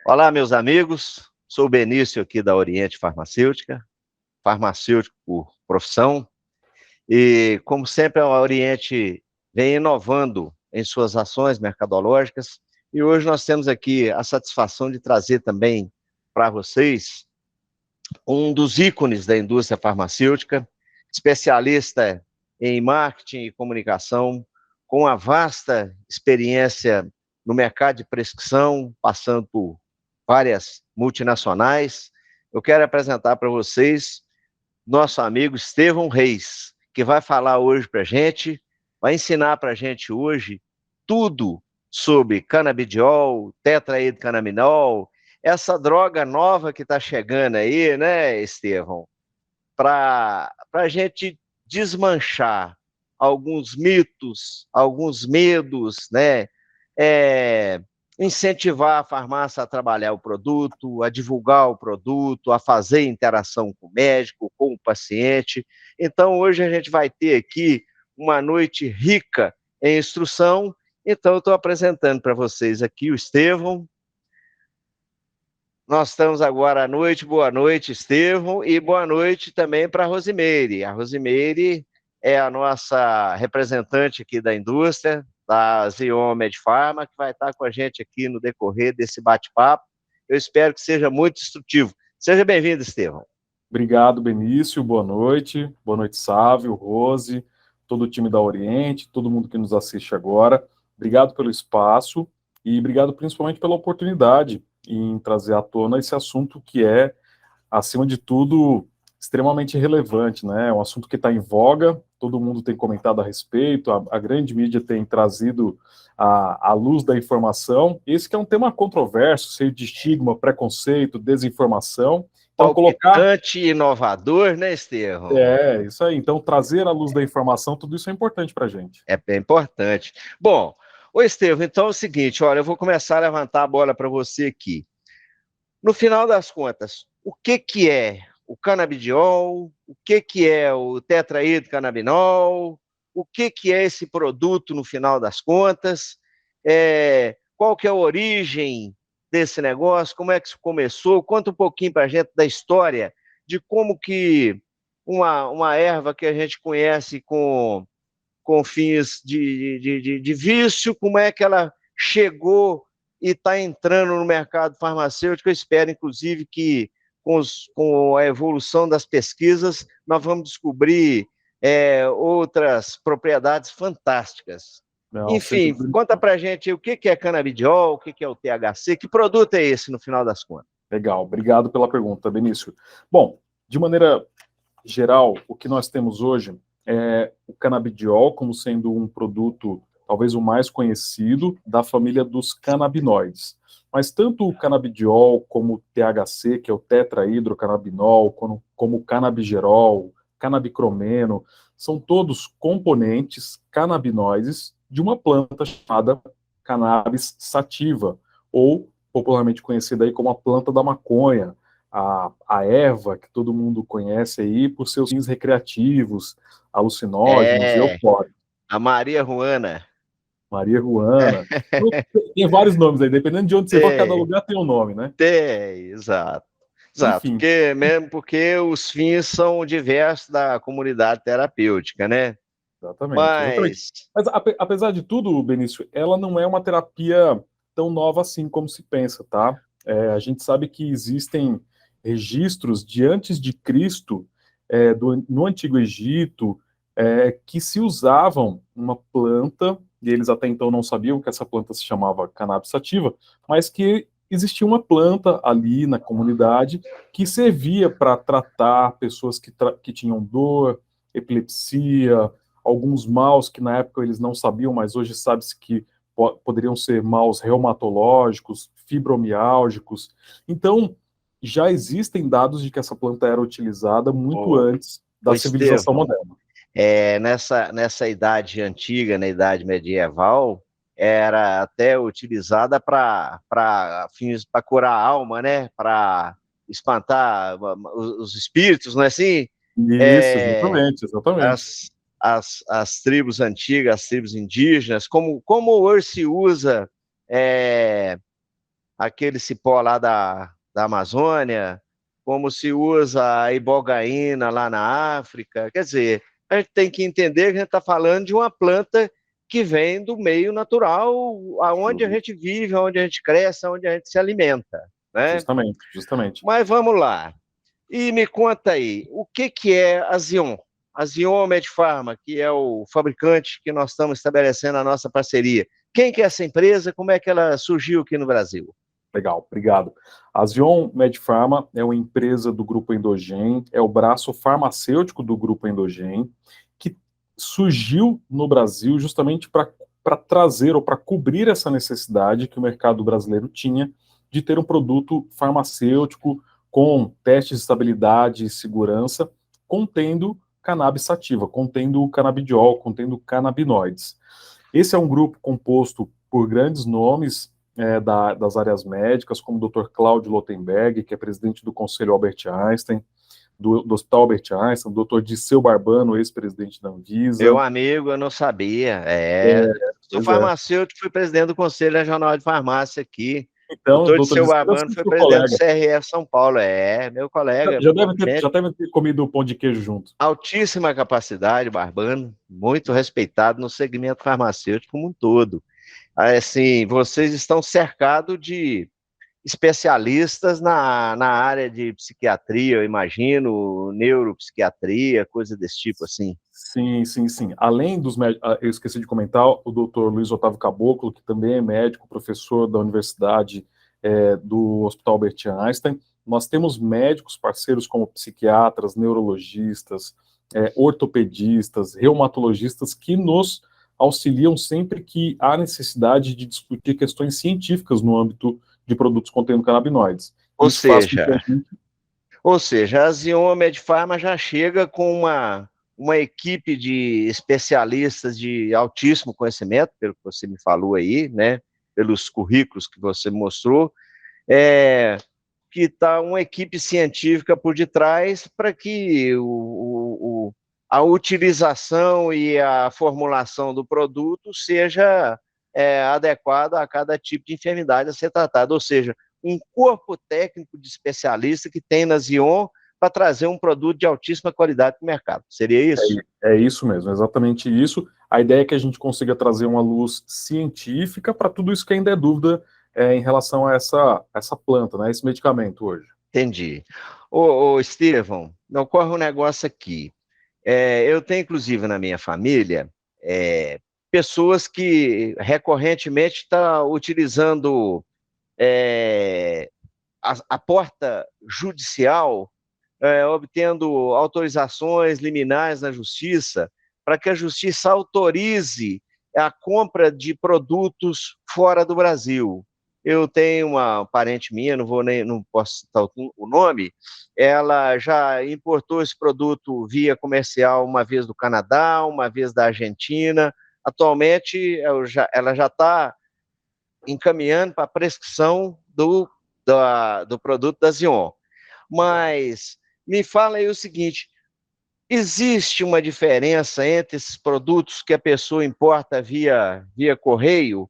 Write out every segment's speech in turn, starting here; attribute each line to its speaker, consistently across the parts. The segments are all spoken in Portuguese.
Speaker 1: Olá, meus amigos. Sou o Benício aqui da Oriente Farmacêutica, farmacêutico por profissão. E, como sempre, a Oriente vem inovando em suas ações mercadológicas. E hoje nós temos aqui a satisfação de trazer também para vocês um dos ícones da indústria farmacêutica, especialista em marketing e comunicação, com uma vasta experiência no mercado de prescrição, passando por várias multinacionais. Eu quero apresentar para vocês nosso amigo Estevão Reis, que vai falar hoje para a gente, vai ensinar para a gente hoje tudo sobre canabidiol, tetraidrocannabinol, essa droga nova que está chegando aí, né, Estevão? Para a gente desmanchar alguns mitos, alguns medos, né? É, incentivar a farmácia a trabalhar o produto, a divulgar o produto, a fazer interação com o médico, com o paciente. Então, hoje a gente vai ter aqui uma noite rica em instrução. Então, eu estou apresentando para vocês aqui o Estevão. Nós estamos agora à noite. Boa noite, Estevão, e boa noite também para a Rosimeire. A Rosimeire é a nossa representante aqui da indústria, da Zion Medfarma, que vai estar com a gente aqui no decorrer desse bate-papo. Eu espero que seja muito instrutivo. Seja bem-vindo, Estevão.
Speaker 2: Obrigado, Benício. Boa noite. Boa noite, Sávio, Rose, todo o time da Oriente, todo mundo que nos assiste agora. Obrigado pelo espaço e obrigado principalmente pela oportunidade em trazer à tona esse assunto que é, acima de tudo, extremamente relevante, né? É um assunto que está em voga, todo mundo tem comentado a respeito, a grande mídia tem trazido a luz da informação. Esse que é um tema controverso, cheio de estigma, preconceito, desinformação. Então, colocar...
Speaker 1: Palpitante e inovador, né, Estevão?
Speaker 2: É, isso aí. Então, trazer a luz da informação, tudo isso é importante para a gente.
Speaker 1: É bem importante. Bom, ô Estevão, então é o seguinte, olha, eu vou começar a levantar a bola para você aqui. No final das contas, o que é o canabidiol, o que é o tetraidrocannabinol, o que é esse produto no final das contas, qual que é a origem desse negócio, como é que isso começou, conta um pouquinho para a gente da história de como que uma erva que a gente conhece com fins de vício, como é que ela chegou e está entrando no mercado farmacêutico. Eu espero, inclusive, que com a evolução das pesquisas, nós vamos descobrir outras propriedades fantásticas.
Speaker 2: Não,
Speaker 1: Enfim, conta para a gente o que é canabidiol, o que é o THC, que produto é esse no final das contas?
Speaker 2: Legal, obrigado pela pergunta, Benício. Bom, de maneira geral, o que nós temos hoje é o canabidiol como sendo um produto, talvez o mais conhecido, da família dos canabinoides. Mas tanto o canabidiol como o THC, que é o tetrahidrocannabinol, como o canabigerol, canabicromeno, são todos componentes canabinoides de uma planta chamada cannabis sativa, ou popularmente conhecida aí como a planta da maconha, a erva, que todo mundo conhece aí por seus fins recreativos, alucinógenos e eufóricos.
Speaker 1: A Maria Juana.
Speaker 2: Maria Juana. Tem vários nomes aí, dependendo de onde você for, cada
Speaker 1: Tem,
Speaker 2: lugar tem um nome, né?
Speaker 1: tem, exato. Exato,
Speaker 2: Enfim,
Speaker 1: porque os fins são diversos da comunidade terapêutica, né?
Speaker 2: exatamente, exatamente.
Speaker 1: Mas
Speaker 2: Mas apesar de tudo, Benício, ela não é uma terapia tão nova assim como se pensa, tá? A gente sabe que existem registros de antes de Cristo, no Antigo Egito, que se usavam uma planta, e eles até então não sabiam que essa planta se chamava cannabis sativa, mas que existia uma planta ali na comunidade que servia para tratar pessoas que tinham dor, epilepsia, alguns maus que na época eles não sabiam, mas hoje sabe-se que poderiam ser maus reumatológicos, fibromiálgicos. Então, já existem dados de que essa planta era utilizada muito
Speaker 1: o,
Speaker 2: antes
Speaker 1: o
Speaker 2: da civilização
Speaker 1: Estevão,
Speaker 2: moderna.
Speaker 1: nessa idade antiga, na idade medieval, era até utilizada para fins para curar a alma, né? Para espantar os espíritos, não é assim?
Speaker 2: Isso,
Speaker 1: É,
Speaker 2: exatamente, exatamente.
Speaker 1: as tribos antigas, as tribos indígenas, como hoje se usa é, aquele cipó lá da Amazônia, como se usa a ibogaína lá na África. Quer dizer, a gente tem que entender que a gente está falando de uma planta que vem do meio natural, aonde a gente vive, aonde a gente cresce, aonde a gente se alimenta, né?
Speaker 2: Justamente.
Speaker 1: Mas vamos lá. E me conta aí, o que é a Zion? A Zion Medfarma, que é o fabricante que nós estamos estabelecendo a nossa parceria. Quem que é essa empresa? Como é que ela surgiu aqui no Brasil?
Speaker 2: Legal, obrigado. A Zion Medfarma é uma empresa do Grupo Endogen, é o braço farmacêutico do Grupo Endogen, que surgiu no Brasil justamente para trazer ou para cobrir essa necessidade que o mercado brasileiro tinha de ter um produto farmacêutico com testes de estabilidade e segurança, contendo cannabis sativa, contendo canabidiol, contendo canabinoides. Esse é um grupo composto por grandes nomes das áreas médicas, como o Dr. Cláudio Lotenberg, que é presidente do Conselho Albert Einstein, do Hospital Albert Einstein, o Dr. Disseu Barbano, ex-presidente da Anvisa.
Speaker 1: Meu amigo, eu não sabia. Sou farmacêutico, fui presidente do Conselho Regional de Farmácia aqui.
Speaker 2: Então,
Speaker 1: doutor Disseu Barbano foi presidente do CRF São Paulo. Meu colega.
Speaker 2: Já deve ter comido pão de queijo junto.
Speaker 1: Altíssima capacidade, Barbano, muito respeitado no segmento farmacêutico como um todo. Assim, vocês estão cercados de especialistas na área de psiquiatria, eu imagino, neuropsiquiatria, coisa desse tipo, assim.
Speaker 2: Sim. Além dos médicos, eu esqueci de comentar, o doutor Luiz Otávio Caboclo, que também é médico, professor da Universidade do Hospital Albert Einstein. Nós temos médicos parceiros como psiquiatras, neurologistas, ortopedistas, reumatologistas, que nos auxiliam sempre que há necessidade de discutir questões científicas no âmbito de produtos contendo canabinoides.
Speaker 1: Ou seja, a Zion Medfarma já chega com uma equipe de especialistas de altíssimo conhecimento, pelo que você me falou aí, né, pelos currículos que você mostrou, que está uma equipe científica por detrás para que a utilização e a formulação do produto seja adequada a cada tipo de enfermidade a ser tratada, ou seja, um corpo técnico de especialista que tem na Zion para trazer um produto de altíssima qualidade para o mercado. Seria isso?
Speaker 2: É isso mesmo, exatamente isso. A ideia é que a gente consiga trazer uma luz científica para tudo isso que ainda é dúvida em relação a essa planta, né, esse medicamento hoje.
Speaker 1: Entendi. Ô Estevão, me ocorre um negócio aqui. Eu tenho, inclusive, na minha família, pessoas que recorrentemente estão utilizando a porta judicial, obtendo autorizações liminares na justiça, para que a justiça autorize a compra de produtos fora do Brasil. Eu tenho uma parente minha, não posso citar o nome, ela já importou esse produto via comercial uma vez do Canadá, uma vez da Argentina. Atualmente, ela já está encaminhando para a prescrição do produto da Zion. Mas me fala aí o seguinte, existe uma diferença entre esses produtos que a pessoa importa via correio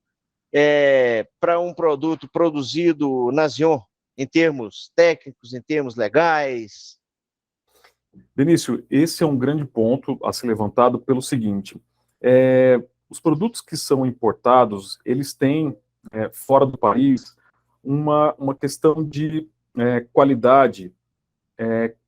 Speaker 1: para um produto produzido na Zion, em termos técnicos, em termos legais?
Speaker 2: Benício, esse é um grande ponto a ser levantado pelo seguinte, os produtos que são importados, eles têm, fora do país, uma questão de qualidade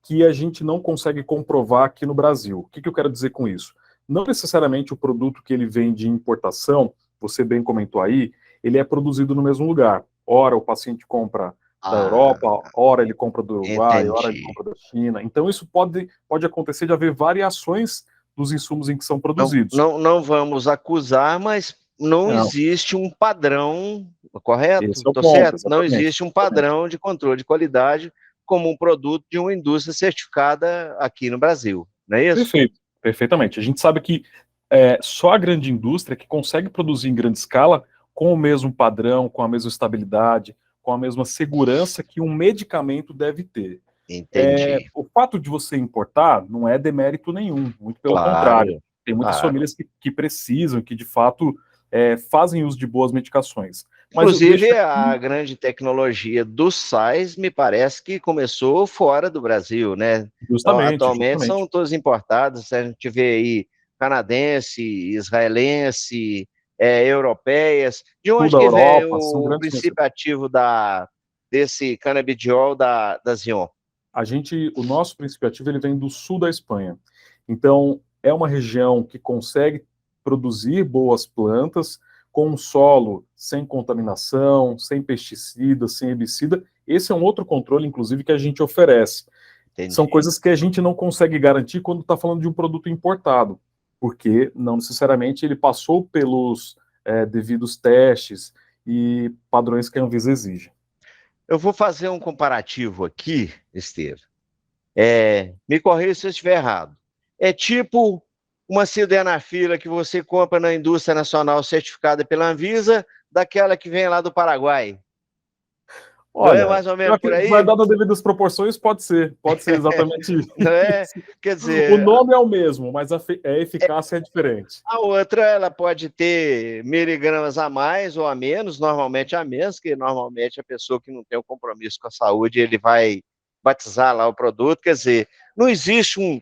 Speaker 2: que a gente não consegue comprovar aqui no Brasil. O que eu quero dizer com isso? Não necessariamente o produto que ele vem de importação, você bem comentou aí, ele é produzido no mesmo lugar. Ora, o paciente compra da Europa, ora ele compra do Uruguai, ora ele compra da China. Então isso pode acontecer de haver variações dos insumos em que são produzidos.
Speaker 1: Não vamos acusar, mas não existe um padrão, correto? Estou certo? Exatamente. Não existe um padrão de controle de qualidade como um produto de uma indústria certificada aqui no Brasil, não é isso?
Speaker 2: Perfeito, perfeitamente. A gente sabe que só a grande indústria que consegue produzir em grande escala com o mesmo padrão, com a mesma estabilidade, com a mesma segurança que um medicamento deve ter.
Speaker 1: Entendi.
Speaker 2: O fato de você importar não é demérito nenhum, muito pelo contrário. Tem muitas famílias que precisam, que de fato fazem uso de boas medicações. Mas
Speaker 1: Inclusive, a grande tecnologia dos sais me parece que começou fora do Brasil, né? Então, atualmente
Speaker 2: justamente.
Speaker 1: são todos importados, a gente vê aí canadense, israelense, europeias. De onde
Speaker 2: Toda a
Speaker 1: que vem
Speaker 2: Europa, são
Speaker 1: o
Speaker 2: grandes fornecedores.
Speaker 1: princípio ativo desse canabidiol da Zion?
Speaker 2: O nosso princípio ativo ele vem do sul da Espanha. Então, é uma região que consegue produzir boas plantas com um solo sem contaminação, sem pesticidas, sem herbicida. Esse é um outro controle, inclusive, que a gente oferece. São
Speaker 1: Entendi.
Speaker 2: coisas que a gente não consegue garantir quando está falando de um produto importado, porque não necessariamente ele passou pelos devidos testes e padrões que a Anvisa exige.
Speaker 1: Eu vou fazer um comparativo aqui, Estevam. Me corrija se eu estiver errado. É tipo uma sildenafila que você compra na indústria nacional certificada pela Anvisa, daquela que vem lá do Paraguai. Não é
Speaker 2: Olha,
Speaker 1: mais ou menos por aí?
Speaker 2: guardado as devidas proporções, pode ser exatamente
Speaker 1: Não é?
Speaker 2: isso.
Speaker 1: Quer
Speaker 2: O
Speaker 1: dizer,
Speaker 2: nome é o mesmo, mas a eficácia é diferente.
Speaker 1: a outra ela pode ter miligramas a mais ou a menos, normalmente a menos, que normalmente a pessoa que não tem um compromisso com a saúde, ele vai batizar lá o produto. Quer dizer, não existe um,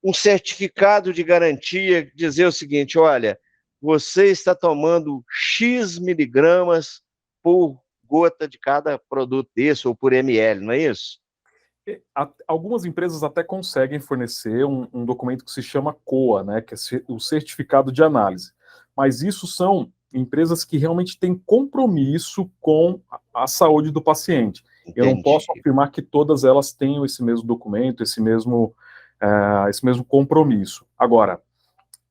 Speaker 1: um certificado de garantia que dizer o seguinte: olha, você está tomando X miligramas por gota de cada produto desse ou por ml, não é isso?
Speaker 2: Algumas empresas até conseguem fornecer um documento que se chama COA, né, que é o certificado de análise. Mas isso são empresas que realmente têm compromisso com a saúde do paciente. Eu não
Speaker 1: Entendi.
Speaker 2: posso afirmar que todas elas tenham esse mesmo documento, esse mesmo compromisso. Agora,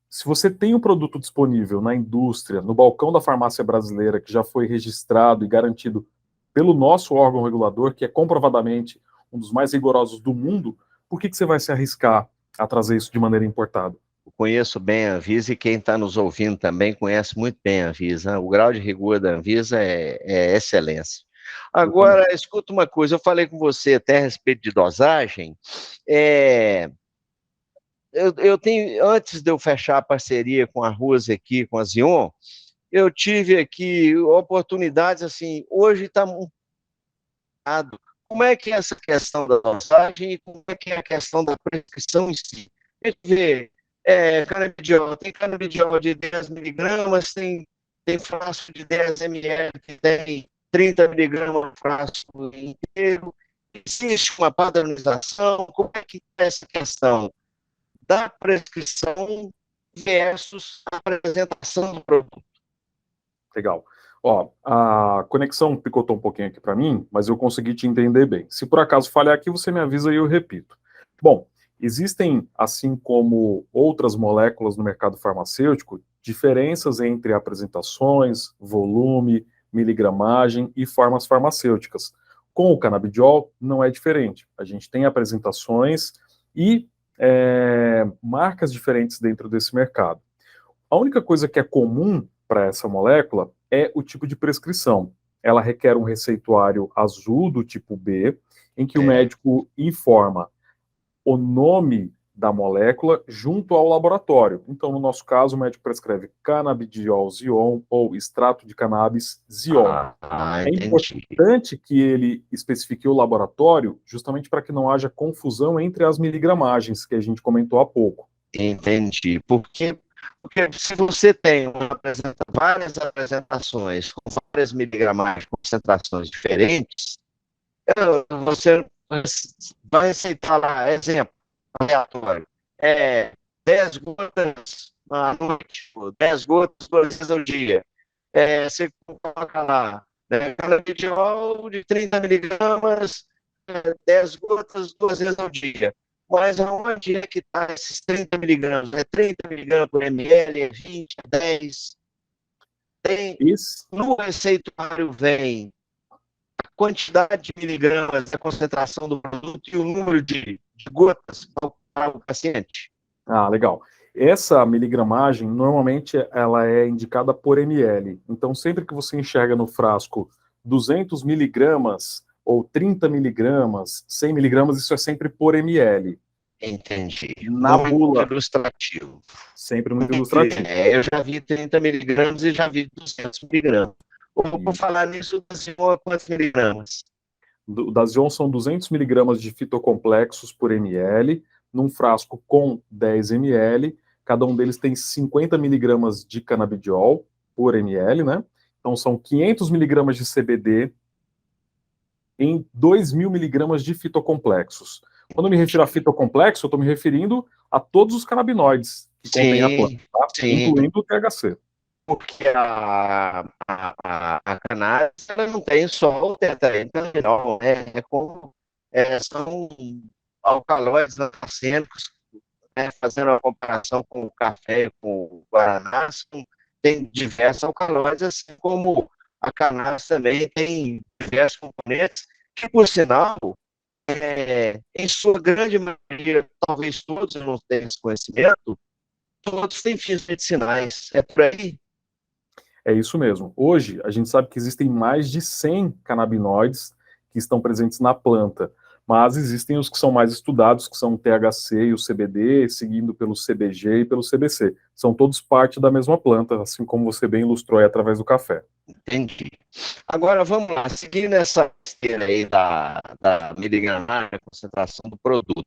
Speaker 2: se você tem um produto disponível na indústria, no balcão da farmácia brasileira, que já foi registrado e garantido pelo nosso órgão regulador, que é comprovadamente um dos mais rigorosos do mundo, por que você vai se arriscar a trazer isso de maneira importada?
Speaker 1: Eu conheço bem a Anvisa e quem está nos ouvindo também conhece muito bem a Anvisa. O grau de rigor da Anvisa é excelência.
Speaker 2: Eu também.
Speaker 1: Agora, escuta uma coisa, eu falei com você até a respeito de dosagem. É, eu tenho, antes de eu fechar a parceria com a Rose aqui, com a Zion, eu tive aqui oportunidades assim, hoje está um. Como é que é essa questão da dosagem e como é que é a questão da prescrição em si? A gente vê canabidiol, tem canabidiol de 10 miligramas, tem frasco de 10 ml que tem 30 miligramas no frasco inteiro. Existe uma padronização? Como é que é essa questão da prescrição versus a apresentação do produto?
Speaker 2: Legal. Ó, a conexão picotou um pouquinho aqui para mim, mas eu consegui te entender bem. Se por acaso falhar aqui, você me avisa e eu repito. Bom, existem, assim como outras moléculas no mercado farmacêutico, diferenças entre apresentações, volume, miligramagem e formas farmacêuticas. Com o canabidiol, não é diferente. A gente tem apresentações e marcas diferentes dentro desse mercado. A única coisa que é comum para essa molécula é o tipo de prescrição. Ela requer um receituário azul do tipo B, em que o médico informa o nome da molécula junto ao laboratório. Então, no nosso caso, o médico prescreve canabidiol Zion ou extrato de cannabis Zion. É
Speaker 1: Entendi.
Speaker 2: importante que ele especifique o laboratório, justamente para que não haja confusão entre as miligramagens que a gente comentou há pouco.
Speaker 1: Entendi. Porque se você tem várias apresentações com várias miligramas de concentrações diferentes, você vai receitar lá, exemplo, aleatório, 10 gotas à noite, 10 gotas 2 vezes ao dia. Você coloca lá, canabidiol de 30 miligramas, 10 gotas 2 vezes ao dia. Mas aonde é que está esses 30 miligramas? É 30 miligramas por ml, é 20, é 10?
Speaker 2: Esse,
Speaker 1: No receituário vem a quantidade de miligramas, a concentração do produto e o número de gotas para o paciente.
Speaker 2: legal. Essa miligramagem, normalmente, ela é indicada por ml. Então, sempre que você enxerga no frasco 200 miligramas ou 30 miligramas, 100 miligramas, isso é sempre por ml.
Speaker 1: Entendi.
Speaker 2: Na
Speaker 1: Muito
Speaker 2: bula,
Speaker 1: ilustrativo.
Speaker 2: sempre muito ilustrativo.
Speaker 1: Eu já vi 30 miligramas e já vi 200 miligramas. Vou falar nisso, o Dazion é quantos miligramas?
Speaker 2: O Dazion são 200 miligramas de fitocomplexos por ml, num frasco com 10 ml, cada um deles tem 50 miligramas de canabidiol por ml, né? Então são 500 miligramas de CBD em 2.000 miligramas de fitocomplexos. Quando eu me refiro a fitocomplexo, eu estou me referindo a todos os canabinoides que contém a planta, tá?
Speaker 1: Sim,
Speaker 2: Incluindo o THC.
Speaker 1: porque a cannabis ela não tem só o tetraetanol, né? São alcaloides arsênicos, né? Fazendo a comparação com o café, com o guaraná, tem diversos alcaloides, assim como a cannabis também tem diversos componentes, que, por sinal, em sua grande maioria, talvez todos, eu não tenho esse conhecimento, todos têm fins medicinais. É por aí?
Speaker 2: É isso mesmo. Hoje, a gente sabe que existem mais de 100 canabinoides que estão presentes na planta, mas existem os que são mais estudados, que são o THC e o CBD, seguindo pelo CBG e pelo CBC. São todos parte da mesma planta, assim como você bem ilustrou aí através do café.
Speaker 1: Entendi. Agora, vamos lá, seguindo essa esteira aí da miligramagem, concentração do produto.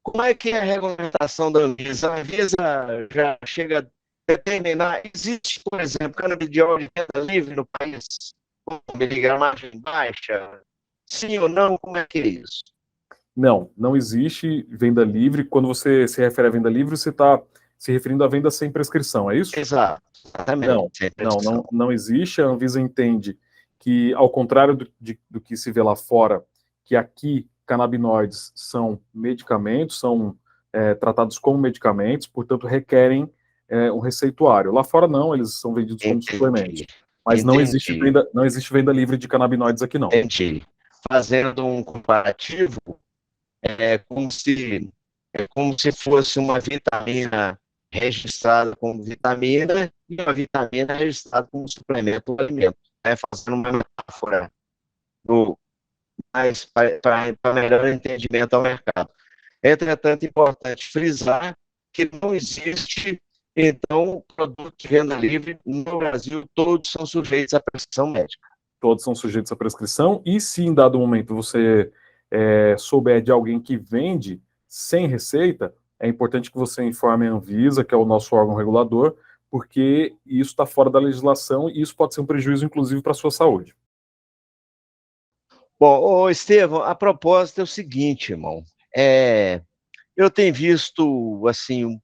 Speaker 1: Como é que é a regulamentação da Anvisa? A Anvisa já chega a determinar, existe, por exemplo, canabidiol de venda livre no país, com miligramagem baixa? Sim ou não? Como é que é isso?
Speaker 2: Não, não existe venda livre. Quando você se refere à venda livre, você está se referindo à venda sem prescrição, é isso?
Speaker 1: Exato, exatamente,
Speaker 2: Não,
Speaker 1: sem
Speaker 2: não,
Speaker 1: prescrição.
Speaker 2: não, não existe. A Anvisa entende que, ao contrário do que se vê lá fora, que aqui canabinoides são medicamentos, são tratados como medicamentos, portanto requerem um receituário. Lá fora não, eles são vendidos como suplementos.
Speaker 1: Entendi,
Speaker 2: Mas
Speaker 1: entendi,
Speaker 2: não existe venda livre de canabinoides aqui não.
Speaker 1: entendi. Fazendo um comparativo, é como se, é como se fosse uma vitamina registrada como vitamina e uma vitamina registrada como suplemento do alimento, né? Fazendo uma metáfora para melhor entendimento ao mercado. Entretanto, é importante frisar que não existe, então, produto de venda livre no Brasil, todos são sujeitos à prescrição médica.
Speaker 2: Todos são sujeitos à prescrição, e se em dado momento você souber de alguém que vende sem receita, é importante que você informe a Anvisa, que é o nosso órgão regulador, porque isso está fora da legislação e isso pode ser um prejuízo, inclusive, para a sua saúde.
Speaker 1: Bom, ô Estevão, a propósito é o seguinte, irmão, eu tenho visto, assim,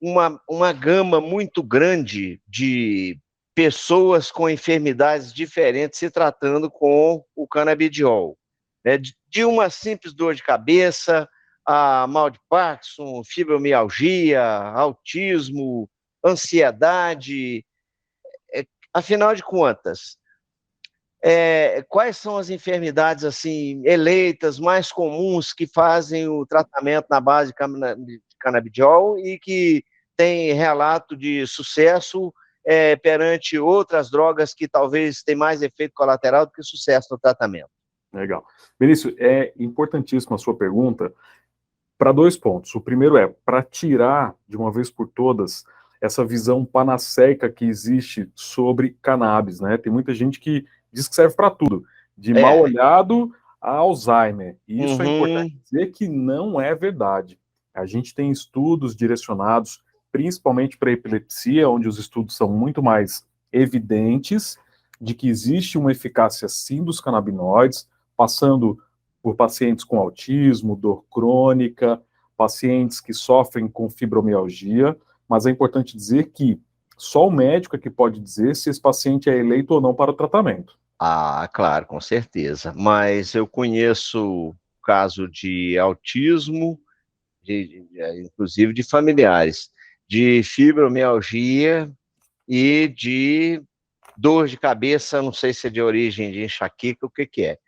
Speaker 1: uma gama muito grande de pessoas com enfermidades diferentes se tratando com o canabidiol, né? De uma simples dor de cabeça, a mal de Parkinson, fibromialgia, autismo, ansiedade. Afinal de contas, quais são as enfermidades assim eleitas mais comuns que fazem o tratamento na base de canabidiol e que tem relato de sucesso perante outras drogas que talvez tenham mais efeito colateral do que sucesso no tratamento?
Speaker 2: Legal. Benício, é importantíssima a sua pergunta para dois pontos. O primeiro é para tirar, de uma vez por todas, essa visão panaceica que existe sobre cannabis, né? Tem muita gente que diz que serve para tudo, de mal
Speaker 1: É.
Speaker 2: olhado a Alzheimer. E isso é importante
Speaker 1: Uhum.
Speaker 2: dizer que não é verdade. A gente tem estudos direcionados principalmente para epilepsia, onde os estudos são muito mais evidentes de que existe uma eficácia sim dos canabinoides, passando por pacientes com autismo, dor crônica, pacientes que sofrem com fibromialgia, mas é importante dizer que só o médico é que pode dizer se esse paciente é eleito ou não para o tratamento.
Speaker 1: Ah, claro, com certeza. Mas eu conheço o caso de autismo, inclusive de familiares, de fibromialgia e de dor de cabeça, não sei se é de origem de enxaqueca, o que que é.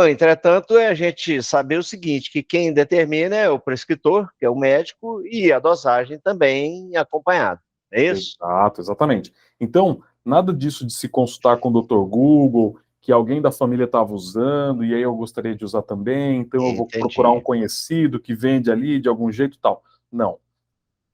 Speaker 1: Entretanto, é a gente saber o seguinte, que quem determina é o prescritor, que é o médico, e a dosagem também acompanhado, é isso?
Speaker 2: Exato, exatamente. Então, nada disso de se consultar com o Dr. Google, que alguém da família estava usando, e aí eu gostaria de usar também, então eu vou procurar um
Speaker 1: Entendi.
Speaker 2: conhecido que vende ali de algum jeito e tal. Não.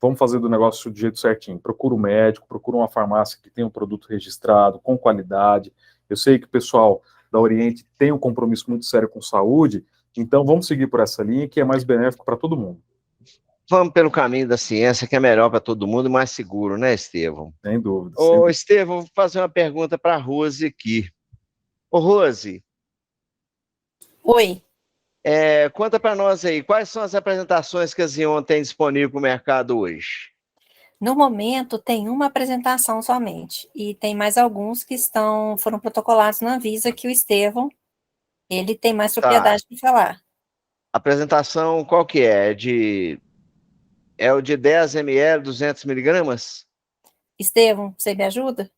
Speaker 2: vamos fazer do negócio do jeito certinho. Procura um médico, procura uma farmácia que tenha um produto registrado, com qualidade. Eu sei que o pessoal da Oriente tem um compromisso muito sério com saúde, então vamos seguir por essa linha que é mais benéfico para todo mundo.
Speaker 1: Vamos pelo caminho da ciência, que é melhor para todo mundo e mais seguro, né, Estevão?
Speaker 2: Sem dúvida.
Speaker 1: Ô, Estevão, vou fazer uma pergunta para a Rose aqui. Ô, Rose.
Speaker 3: Oi.
Speaker 1: Conta para nós aí, quais são as apresentações que a Zion tem disponível para o mercado hoje?
Speaker 3: No momento, tem uma apresentação somente, e tem mais alguns que foram protocolados na Anvisa, que o Estevão, ele tem mais propriedade para falar.
Speaker 1: A apresentação, qual que é? É o de 10 ml, 200 miligramas?
Speaker 3: Estevão, você me ajuda?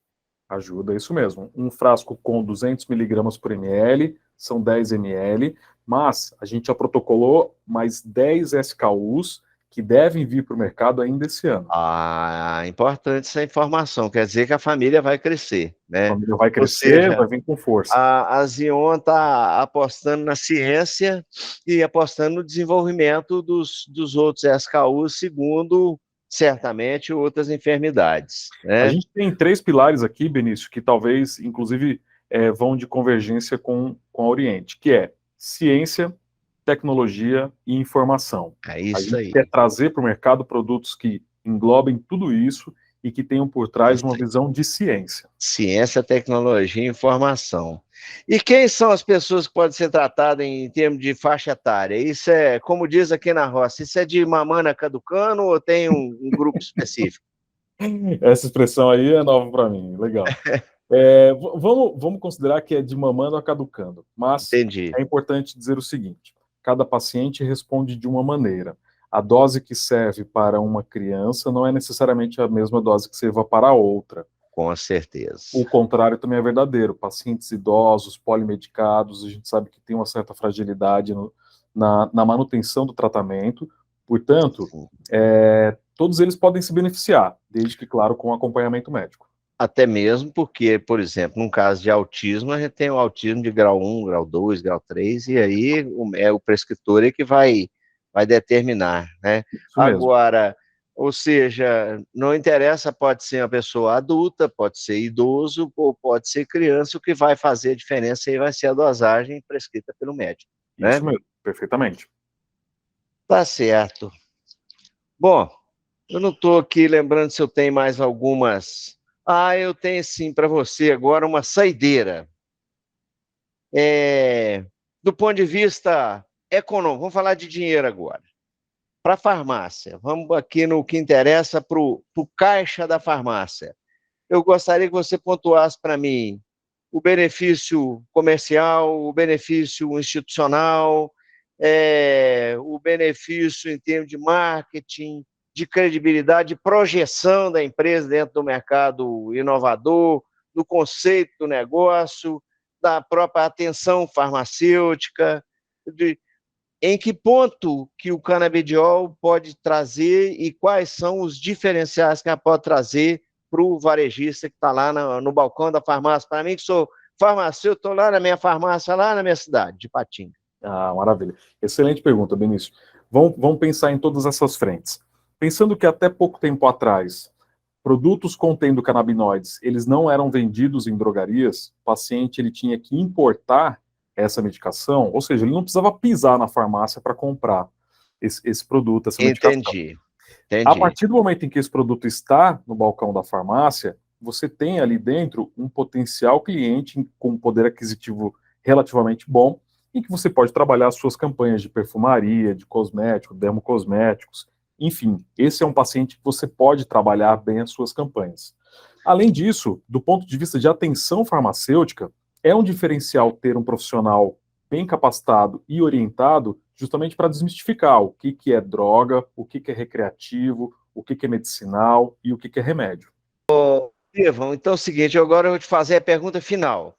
Speaker 2: Ajuda, isso mesmo. Um frasco com 200 miligramas por ml, são 10 ml, mas a gente já protocolou mais 10 SKUs que devem vir para o mercado ainda esse ano.
Speaker 1: Importante essa informação, quer dizer que a família vai crescer, né?
Speaker 2: A família vai crescer, seja, vai vir com força.
Speaker 1: A Zion está apostando na ciência e apostando no desenvolvimento dos outros SKUs, segundo, certamente, outras enfermidades, né?
Speaker 2: A gente tem 3 pilares aqui, Benício, que talvez, inclusive, vão de convergência com a Oriente, que é ciência, tecnologia e informação.
Speaker 1: É isso
Speaker 2: a gente
Speaker 1: aí.
Speaker 2: Quer trazer para o mercado produtos que englobem tudo isso e que tenham por trás uma visão de ciência.
Speaker 1: Ciência, tecnologia e informação. E quem são as pessoas que podem ser tratadas em termos de faixa etária? Isso é, como diz aqui na roça, isso é de mamana caducano ou tem um grupo específico?
Speaker 2: Essa expressão aí é nova para mim, legal. Vamos considerar que é de mamando a caducando, mas
Speaker 1: Entendi.
Speaker 2: É importante dizer o seguinte: cada paciente responde de uma maneira. A dose que serve para uma criança não é necessariamente a mesma dose que serva para outra.
Speaker 1: Com certeza.
Speaker 2: O contrário também é verdadeiro. Pacientes idosos, polimedicados, a gente sabe que tem uma certa fragilidade na manutenção do tratamento. Portanto, todos eles podem se beneficiar, desde que, claro, com acompanhamento médico.
Speaker 1: Até mesmo porque, por exemplo, num caso de autismo, a gente tem o autismo de grau 1, grau 2, grau 3, e aí é o prescritor que vai determinar, né? Agora, ou seja, não interessa, pode ser uma pessoa adulta, pode ser idoso, ou pode ser criança, o que vai fazer a diferença aí vai ser a dosagem prescrita pelo médico, né?
Speaker 2: Isso mesmo, perfeitamente.
Speaker 1: Tá certo. Bom, eu não estou aqui lembrando se eu tenho mais algumas... eu tenho sim para você agora uma saideira. Do ponto de vista econômico, vamos falar de dinheiro agora. Para a farmácia, vamos aqui no que interessa para o caixa da farmácia. Eu gostaria que você pontuasse para mim o benefício comercial, o benefício institucional, o benefício em termos de marketing, de credibilidade, de projeção da empresa dentro do mercado inovador, do conceito do negócio, da própria atenção farmacêutica, em que ponto que o canabidiol pode trazer e quais são os diferenciais que ela pode trazer para o varejista que está lá no balcão da farmácia. Para mim, que sou farmacêutico, estou lá na minha farmácia, lá na minha cidade, de Patinga.
Speaker 2: Maravilha. Excelente pergunta, Benício. Vamos pensar em todas essas frentes. Pensando que até pouco tempo atrás, produtos contendo canabinoides, eles não eram vendidos em drogarias, o paciente ele tinha que importar essa medicação, ou seja, ele não precisava pisar na farmácia para comprar esse produto, essa medicação.
Speaker 1: Entendi.
Speaker 2: A partir do momento em que esse produto está no balcão da farmácia, você tem ali dentro um potencial cliente com poder aquisitivo relativamente bom, em que você pode trabalhar as suas campanhas de perfumaria, de cosméticos, dermocosméticos, enfim, esse é um paciente que você pode trabalhar bem as suas campanhas. Além disso, do ponto de vista de atenção farmacêutica, é um diferencial ter um profissional bem capacitado e orientado justamente para desmistificar o que é droga, o que é recreativo, o que é medicinal e o que é remédio.
Speaker 1: Estevão, então é o seguinte, agora eu vou te fazer a pergunta final.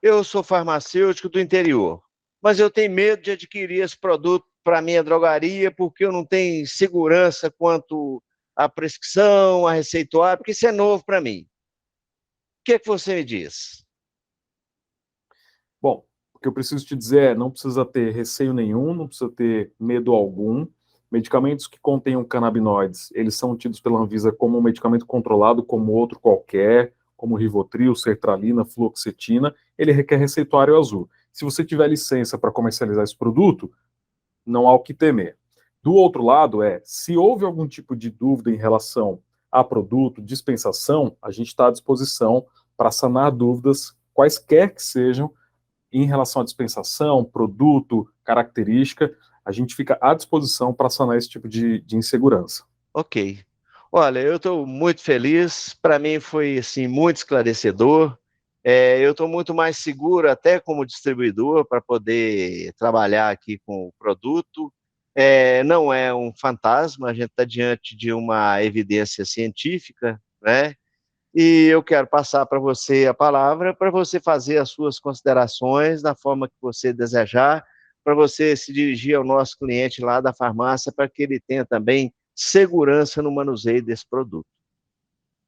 Speaker 1: Eu sou farmacêutico do interior, mas eu tenho medo de adquirir esse produto para a minha drogaria porque eu não tenho segurança quanto à prescrição, a receituário, porque isso é novo para mim. O que é que você me diz?
Speaker 2: Bom, o que eu preciso te dizer é, não precisa ter receio nenhum, não precisa ter medo algum. Medicamentos que contenham canabinoides, eles são tidos pela Anvisa como um medicamento controlado como outro qualquer, como Rivotril, sertralina, fluoxetina, ele requer receituário azul. Se você tiver licença para comercializar esse produto, não há o que temer. Do outro lado, se houve algum tipo de dúvida em relação a produto, dispensação, a gente está à disposição para sanar dúvidas, quaisquer que sejam, em relação à dispensação, produto, característica, a gente fica à disposição para sanar esse tipo de insegurança.
Speaker 1: Ok. Olha, eu estou muito feliz, para mim foi assim, muito esclarecedor. Eu estou muito mais seguro até como distribuidor para poder trabalhar aqui com o produto. Não é um fantasma, a gente está diante de uma evidência científica, né? E eu quero passar para você a palavra para você fazer as suas considerações da forma que você desejar, para você se dirigir ao nosso cliente lá da farmácia para que ele tenha também segurança no manuseio desse produto.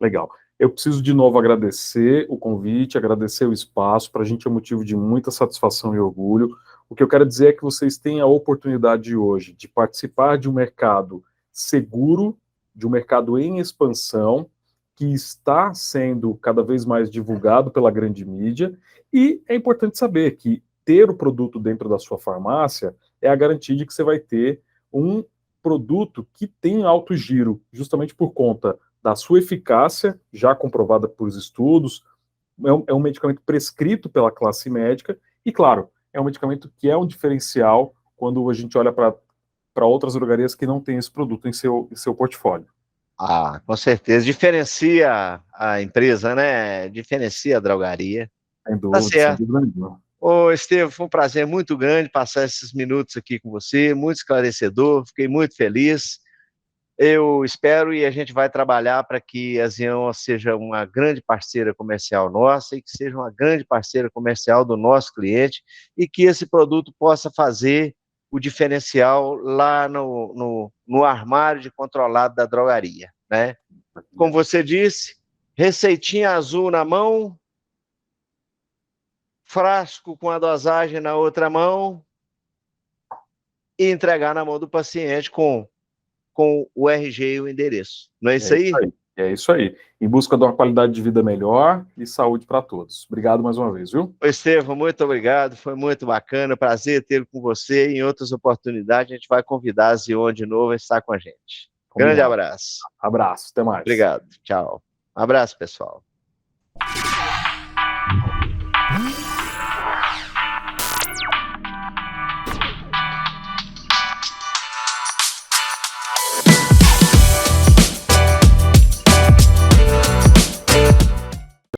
Speaker 2: Legal. Eu preciso de novo agradecer o convite, agradecer o espaço, para a gente é motivo de muita satisfação e orgulho. O que eu quero dizer é que vocês têm a oportunidade hoje de participar de um mercado seguro, de um mercado em expansão, que está sendo cada vez mais divulgado pela grande mídia, e é importante saber que ter o produto dentro da sua farmácia é a garantia de que você vai ter um produto que tem alto giro, justamente por conta da sua eficácia, já comprovada por estudos, é um medicamento prescrito pela classe médica, e claro, é um medicamento que é um diferencial quando a gente olha para outras drogarias que não têm esse produto em seu portfólio.
Speaker 1: Ah, com certeza. Diferencia a empresa, né? Diferencia a drogaria.
Speaker 2: Sem
Speaker 1: Tá
Speaker 2: dúvida, sem
Speaker 1: certo.
Speaker 2: dúvida nenhuma.
Speaker 1: Ô, Estevam, foi um prazer muito grande passar esses minutos aqui com você, muito esclarecedor, fiquei muito feliz. Eu espero e a gente vai trabalhar para que a Zion seja uma grande parceira comercial nossa e que seja uma grande parceira comercial do nosso cliente e que esse produto possa fazer o diferencial lá no armário de controlado da drogaria, né? Como você disse, receitinha azul na mão, frasco com a dosagem na outra mão e entregar na mão do paciente com o RG e o endereço. Não é isso aí?
Speaker 2: É isso aí. Em busca de uma qualidade de vida melhor e saúde para todos. Obrigado mais uma vez, viu?
Speaker 1: Ô, Estevam, muito obrigado, foi muito bacana, prazer tê-lo com você. Em outras oportunidades, a gente vai convidar a Zion de novo a estar com a gente.
Speaker 2: Combinado.
Speaker 1: Grande abraço.
Speaker 2: Abraço, até mais.
Speaker 1: Obrigado, tchau. Um abraço, pessoal.